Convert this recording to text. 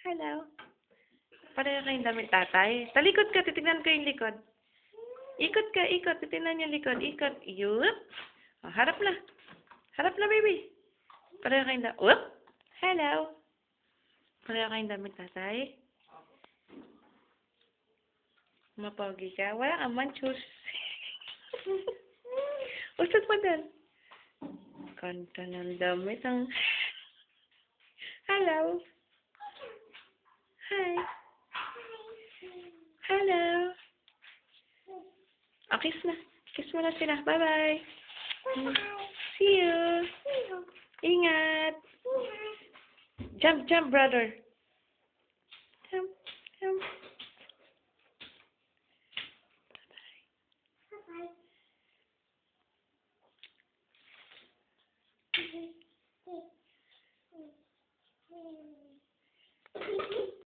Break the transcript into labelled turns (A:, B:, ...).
A: Hello. Pareho kayong damit, tatay. Talikod ka, titignan ko yung likod. Ikot ka, ikot. Titignan yung likod. Ikot. Yup. Oh, harap na. Harap na, baby. Pareho kayong damit. Whoop. Hello. Pareho kayong damit, tatay. Mapogi ka. Wala kang manchus. Usot mo dun. Kanta ng damit ang... Hello. Hi. Hello. Oh, kiss na. Kiss mo na sila. Bye-bye. See you. Ingat. Jump, jump, brother. Jump, jump. Bye-bye.